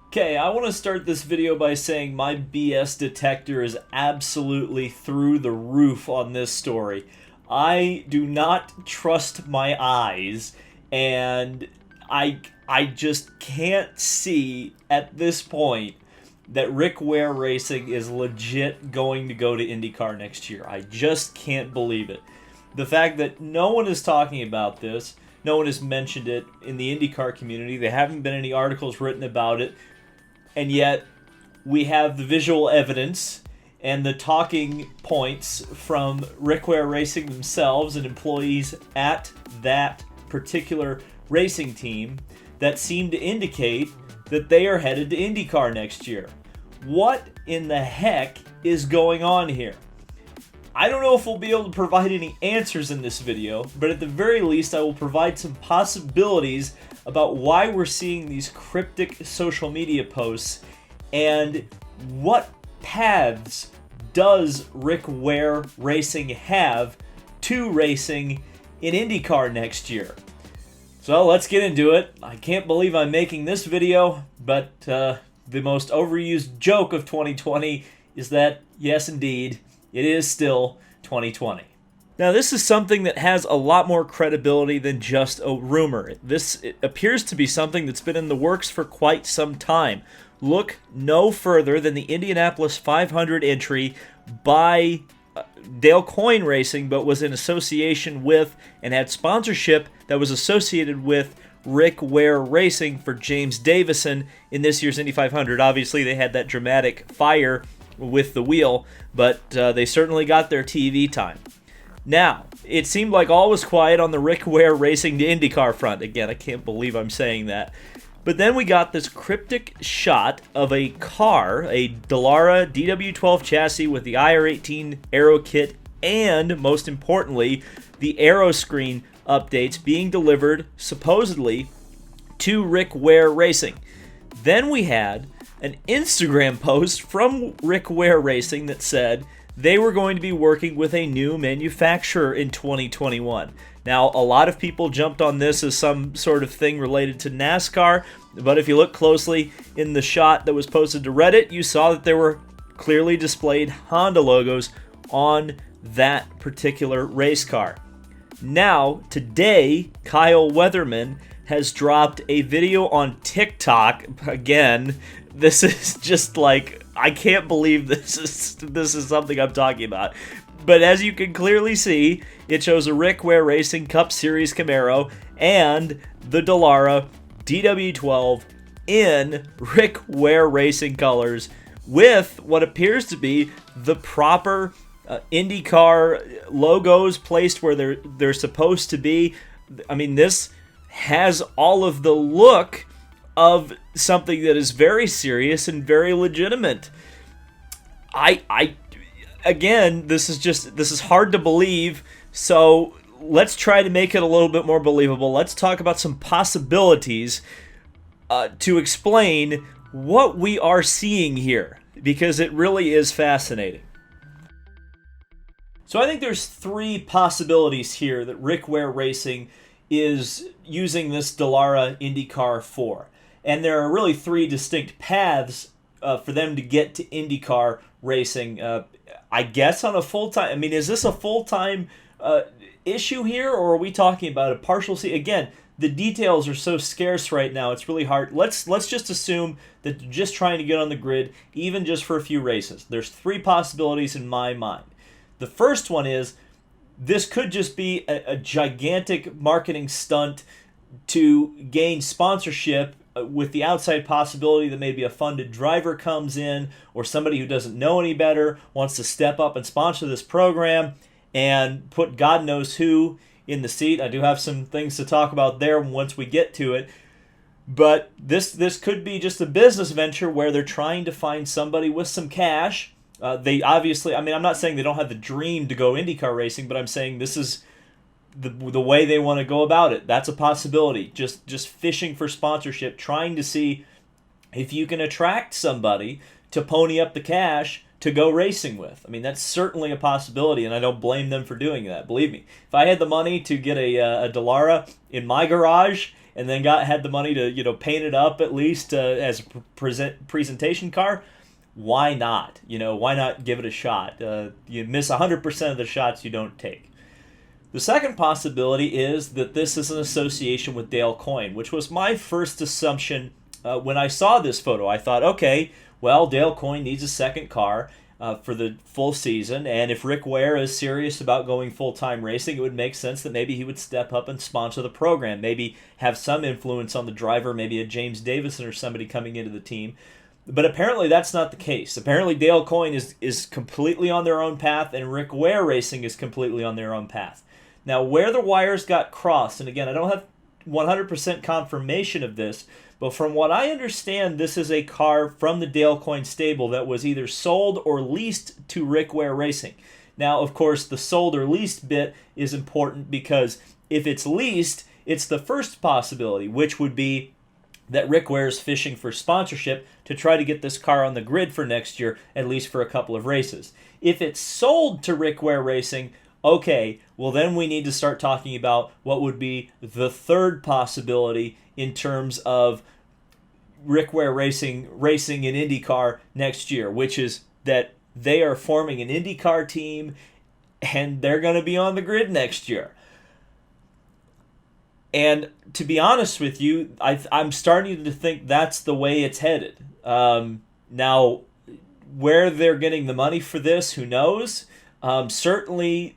Okay, I want to start this video by saying my BS detector is absolutely through the roof on this story. I do not trust my eyes, and I just can't see at this point that Rick Ware Racing is legit going to go to IndyCar next year. I just can't believe it. The fact that no one is talking about this, no one has mentioned it in the IndyCar community, there haven't been any articles written about it, and yet we have the visual evidence and the talking points from Rick Ware Racing themselves and employees at that particular racing team that seem to indicate that they are headed to IndyCar next year. What in the heck is going on here? I don't know if we'll be able to provide any answers in this video, but at the very least I will provide some possibilities about why we're seeing these cryptic social media posts and what paths does Rick Ware Racing have to racing in IndyCar next year. So let's get into it. I can't believe I'm making this video, but the most overused joke of 2020 is that, yes indeed, it is still 2020. Now, this is something that has a lot more credibility than just a rumor. It appears to be something that's been in the works for quite some time. Look no further than the Indianapolis 500 entry by Dale Coyne Racing, but was in association with and had sponsorship that was associated with Rick Ware Racing for James Davison in this year's Indy 500. Obviously, they had that dramatic fire with the wheel, but they certainly got their TV time. Now, it seemed like all was quiet on the Rick Ware Racing to IndyCar front. Again, I can't believe I'm saying that. But then we got this cryptic shot of a car, a Dallara DW12 chassis with the IR18 aero kit and, most importantly, the aero screen updates being delivered, supposedly, to Rick Ware Racing. Then we had an Instagram post from Rick Ware Racing that said they were going to be working with a new manufacturer in 2021. Now, a lot of people jumped on this as some sort of thing related to NASCAR, but if you look closely in the shot that was posted to Reddit, you saw that there were clearly displayed Honda logos on that particular race car. Now, today, Kyle Weatherman has dropped a video on TikTok. Again, this is just like, I can't believe this is something I'm talking about. But as you can clearly see, it shows a Rick Ware Racing Cup Series Camaro and the Dallara DW12 in Rick Ware Racing colors with what appears to be the proper IndyCar logos placed where they're supposed to be. I mean, this has all of the look of something that is very serious and very legitimate. Again, this is hard to believe, so let's try to make it a little bit more believable. Let's talk about some possibilities to explain what we are seeing here, because it really is fascinating. So I think there's three possibilities here that Rick Ware Racing is using this Dallara IndyCar for. And there are really three distinct paths for them to get to IndyCar racing. I guess on a full-time... I mean, is this a full-time issue here, or are we talking about a partial season? Again, the details are so scarce right now, it's really hard. Let's just assume that they're just trying to get on the grid, even just for a few races. There's three possibilities in my mind. The first one is this could just be a gigantic marketing stunt to gain sponsorship with the outside possibility that maybe a funded driver comes in or somebody who doesn't know any better wants to step up and sponsor this program and put God knows who in the seat. I do have some things to talk about there once we get to it. But this could be just a business venture where they're trying to find somebody with some cash. They obviously, I mean, I'm not saying they don't have the dream to go IndyCar racing, but I'm saying this is the way they want to go about it. That's a possibility. Just fishing for sponsorship, trying to see if you can attract somebody to pony up the cash to go racing with. I mean, that's certainly a possibility, and I don't blame them for doing that. Believe me, if I had the money to get a Dallara in my garage and then had the money to paint it up at least as a presentation car, why not? Why not give it a shot? You miss 100% of the shots you don't take. The second possibility is that this is an association with Dale Coyne, which was my first assumption when I saw this photo. I thought, okay, well, Dale Coyne needs a second car for the full season, and if Rick Ware is serious about going full-time racing, it would make sense that maybe he would step up and sponsor the program, maybe have some influence on the driver, maybe a James Davison or somebody coming into the team. But apparently that's not the case. Apparently Dale Coyne is completely on their own path, and Rick Ware Racing is completely on their own path. Now, where the wires got crossed, and again, I don't have 100% confirmation of this, but from what I understand, this is a car from the Dale Coyne stable that was either sold or leased to Rick Ware Racing. Now, of course, the sold or leased bit is important because if it's leased, it's the first possibility, which would be that Rick Ware is fishing for sponsorship to try to get this car on the grid for next year, at least for a couple of races. If it's sold to Rick Ware Racing, okay, well then we need to start talking about what would be the third possibility in terms of Rick Ware racing in IndyCar next year, which is that they are forming an IndyCar team and they're going to be on the grid next year. And to be honest with you, I'm starting to think that's the way it's headed. Now, where they're getting the money for this, who knows? Certainly,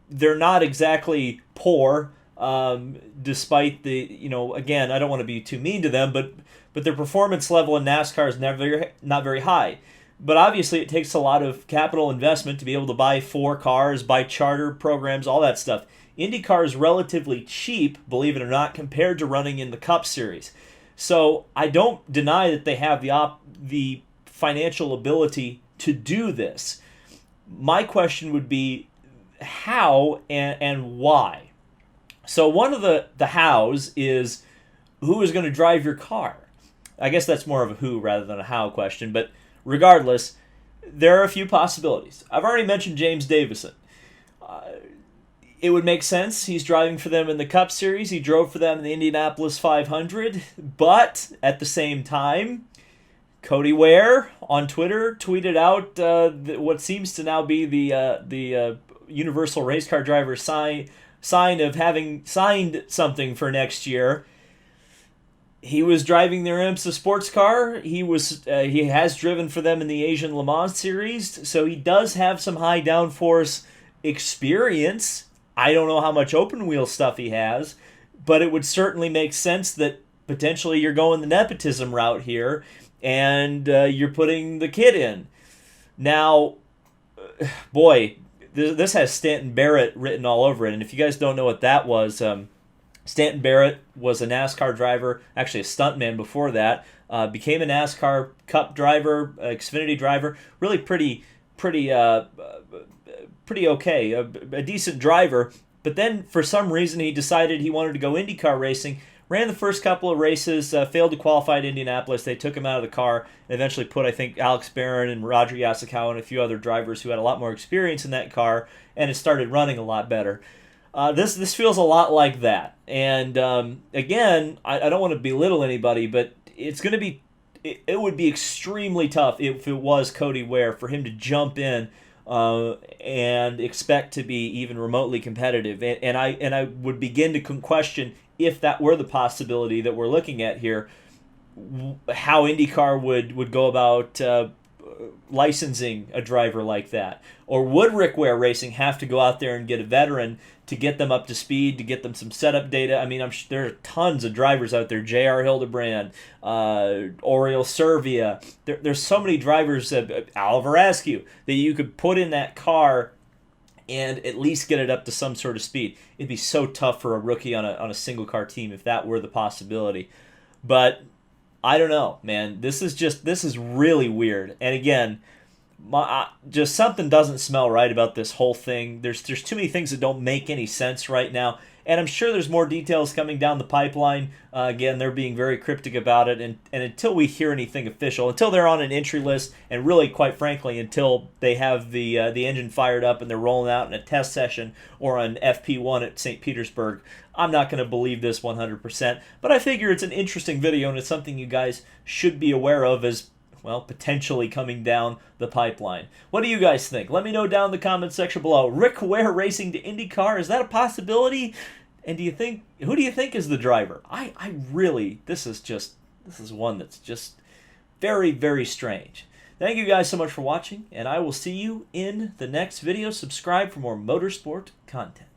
they're not exactly poor, despite the, again, I don't want to be too mean to them, but their performance level in NASCAR is not very high. But obviously it takes a lot of capital investment to be able to buy 4 cars, buy charter programs, all that stuff. IndyCar is relatively cheap, believe it or not, compared to running in the Cup Series. So I don't deny that they have the financial ability to do this. My question would be how and why. So one of the hows is who is going to drive your car? I guess that's more of a who rather than a how question, but regardless, there are a few possibilities. I've already mentioned James Davison. It would make sense. He's driving for them in the Cup Series. He drove for them in the Indianapolis 500. But at the same time, Cody Ware on Twitter tweeted out what seems to now be the Universal Race Car Driver sign of having signed something for next year. He was driving their IMSA sports car. He has driven for them in the Asian Le Mans Series, so he does have some high downforce experience. I don't know how much open wheel stuff he has, but it would certainly make sense that potentially you're going the nepotism route here, and you're putting the kid in. Now, boy, this has Stanton Barrett written all over it, and if you guys don't know what that was, Stanton Barrett was a NASCAR driver, actually a stuntman before that, became a NASCAR Cup driver, Xfinity driver, really pretty okay, a decent driver, but then for some reason he decided he wanted to go IndyCar racing, ran the first couple of races, failed to qualify at Indianapolis. They took him out of the car and eventually put, I think, Alex Barron and Roger Yasukawa and a few other drivers who had a lot more experience in that car, and it started running a lot better. This feels a lot like that. And again, I don't want to belittle anybody, but it's going to be, it would be extremely tough if it was Cody Ware for him to jump in and expect to be even remotely competitive. And I would begin to question, if that were the possibility that we're looking at here, how IndyCar would go about licensing a driver like that. Or would Rick Ware Racing have to go out there and get a veteran to get them up to speed, to get them some setup data? I mean, I'm sure there are tons of drivers out there. J.R. Hildebrand, Oriol Servia. There's so many drivers, Oliver Askew, that you could put in that car and at least get it up to some sort of speed. It'd be so tough for a rookie on a single car team if that were the possibility. But I don't know, man. This is really weird. And again, just something doesn't smell right about this whole thing. There's too many things that don't make any sense right now. and I'm sure there's more details coming down the pipeline. Again, they're being very cryptic about it, and until we hear anything official, until they're on an entry list, and really, quite frankly, until they have the engine fired up and they're rolling out in a test session or an FP1 at St. Petersburg, I'm not going to believe this 100%. But I figure it's an interesting video, and it's something you guys should be aware of as, well, potentially coming down the pipeline. What do you guys think? Let me know down in the comments section below. Rick Ware Racing to IndyCar, is that a possibility? And who do you think is the driver? I really, this is one that's just very, very strange. Thank you guys so much for watching, and I will see you in the next video. Subscribe for more motorsport content.